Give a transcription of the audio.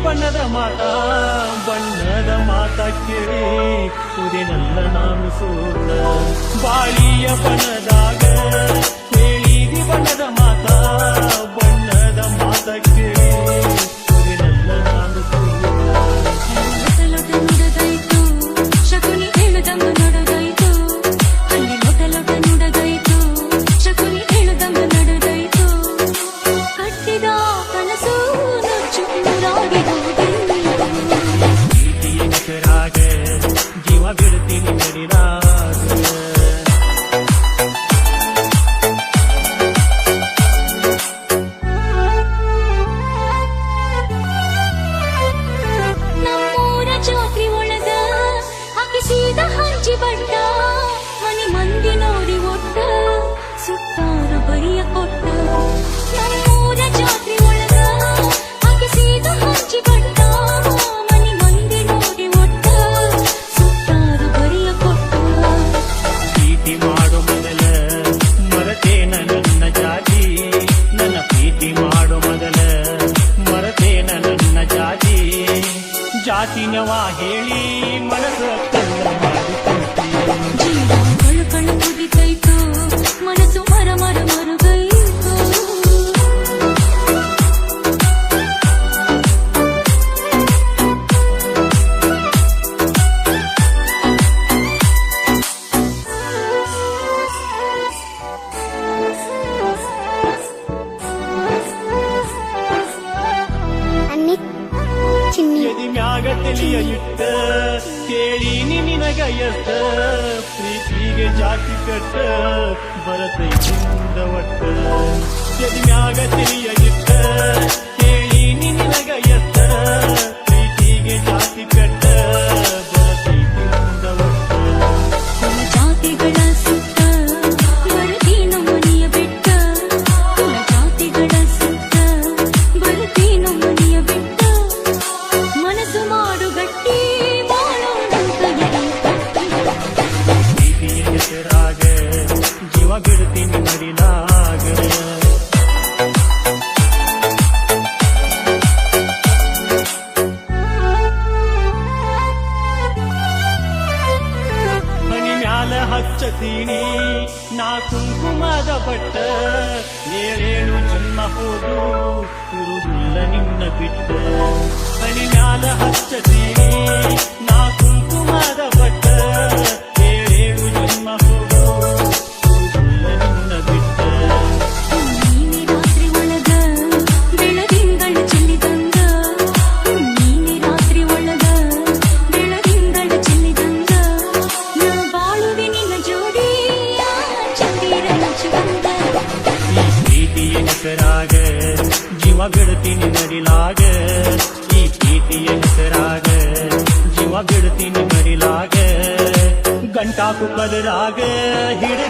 ಬಣ್ಣದ ಮಾತ ಕೇಳಿ ಕುದಿನಲ್ಲ ನಾನು ಸೋತ ಬಾಳಿಯ ಬಣ್ಣದಾಗ ಕೇಳಿದಿ ಬಣ್ಣದ ಮಾತ ಕೇಳಿ ಕುದಿನಲ್ಲ ನಾನು ಸೋತ ಶಕುನಿ ಹೇಳುದಮ್ಮ ನಡೆದಾಯ್ತು ಅಲ್ಲಿ ಲೊಟ ನುಡದಾಯ್ತು ಶಕುನಿ ಹೇಳುದಮ್ಮ ನಡೆದಾಯ್ತು ಕಟ್ಟಿದ ಕನಸು ನುಚ್ಚು ನೂರಾಗಿ ಹೆಸರಾಗ ಜೀವ ಬಿಡ್ತೀನಿ ನಡಿರಾಗ ನಮ್ಮೂರ ಜಾತ್ರೆ ಒಳಗ ಹಾಕಿಸಿದ ಹಂಚಿ ಬಟ್ಟ ಮನಿ ಮಂದಿ ನೋಡಿ ಒಟ್ಟ ಸುತ್ತಾರ ಬರಿಯ ಕೊಟ್ಟ ನಮ್ಮೂರ ಜಾತ್ರೆ ಒಳಗ ಹಾಕಿಸಿದ ಹಂಚಿ ಬಟ್ಟ ಮನಿ ಮಂದಿ ನೋಡಿ ಒಟ್ಟ ಸುತ್ತಾರ ಬರಿಯ ಕೊಟ್ಟ ಪ್ರೀತಿ ಮಾಡೋ ಮೊದಲ ಮರತೇನ ನನ್ನ ಜಾತಿ ನನ್ನ ಪ್ರೀತಿ ಮಾಡೋ ಮೊದಲ ಮರತೇನ ನನ್ನ ಜಾತಿನವ ಹೇಳಿ ಮನಸ್ಸ ಕಳ್ಳ ಮಾಡಿಕೊಂಡಿ ಜೀವ ಕಳು ಕುದಿತೈತು ಮನಸ್ಸು ಮರಗೈತು ಎದಿ ಮ್ಯಾಗ ತಿಳಿಯ ಇಟ್ಟ ಕೇಳಿ ನಿನಗ ಎಷ್ಟ ಪ್ರೀತಿಗೆ ಜಾತಿ ಕಟ್ಟ ಬರತೈತಿಂದ ಒಟ್ಟ ಎದಿ ಮ್ಯಾಗ ತಿಳಿಯ ಇಟ್ಟ ಕೇಳಿ ನಿನಗ ಎಷ್ಟ ಪ್ರೀತಿಗೆ ಜಾತಿ ಕಟ್ಟ ಬರತೈತಿಂದ ಒಟ್ಟ ಕುಲ ಜಾತಿಗಳ ಸುತ್ತ ಬರುತ್ತೀನು ಮನೆಯ ಬೆಟ್ಟ ಕುಲ ಜಾತಿಗಳ ಸುತ್ತ ಬರುತ್ತೀನು ಮನೆಯ ಬೆಟ್ಟ ಮನಸ್ಸು ಮಾಡು ಗಟ್ಟಿ ಬಾಳೋಣಂತ ಪ್ರೀತಿಯ ಹೆಸರಾಗ ಜೀವ ಬಿಡ್ತೀನಿ ಮಡಿಲಾಗ ಮನಿ ಮ್ಯಾಲ ಹಚ್ಚತೀನಿ ನಾ ಕುಂಕುಮದ ಬಟ್ಟ ಏಳೇಳು ಜನ್ಮ ಹೋದ್ರು ಇರುವುದಿಲ್ಲ ನಿನ್ನ ಬಿಟ್ಟ ಮನಿ ಮ್ಯಾಲ ಹಚ್ಚತೀನಿ ನಾ ಕುಂಕುಮದ ಬಟ್ಟ ಏಳೇಳು ಜನ್ಮ ಹೋದ್ರು ಇರುವುದಿಲ್ಲ ನಿನ್ನ ಬಿಟ್ಟ ನೀನೆ ರಾತ್ರಿ ಒಳಗ ಬೆಳದಿಂಗಳ ಚೆಲ್ಲಿದಂಗ ನೀನೆ ರಾತ್ರಿ ಒಳಗ ಬೆಳದಿಂಗಳ ಚೆಲ್ಲಿದಂಗ ನಾ ಬಾಳುವೆ ನಿನ್ನ ಜೋಡಿ ಚಂದಿರ ನಚ್ಚುವಂಗ ಈ ಪ್ರೀತಿಯ ಹೆಸರಾಗ ಜೀವ ಬಿಡ್ತೀನಿ ನಡಿಲಾಗ ಈ ಪ್ರೀತಿಯ ಹೆಸರಾಗ ಜೀವ ಬಿಡ್ತೀನಿ ನಡಿಲಾಗ ಗಂಟಾಕು ಕದರಾಗ ಹಿಡಿದ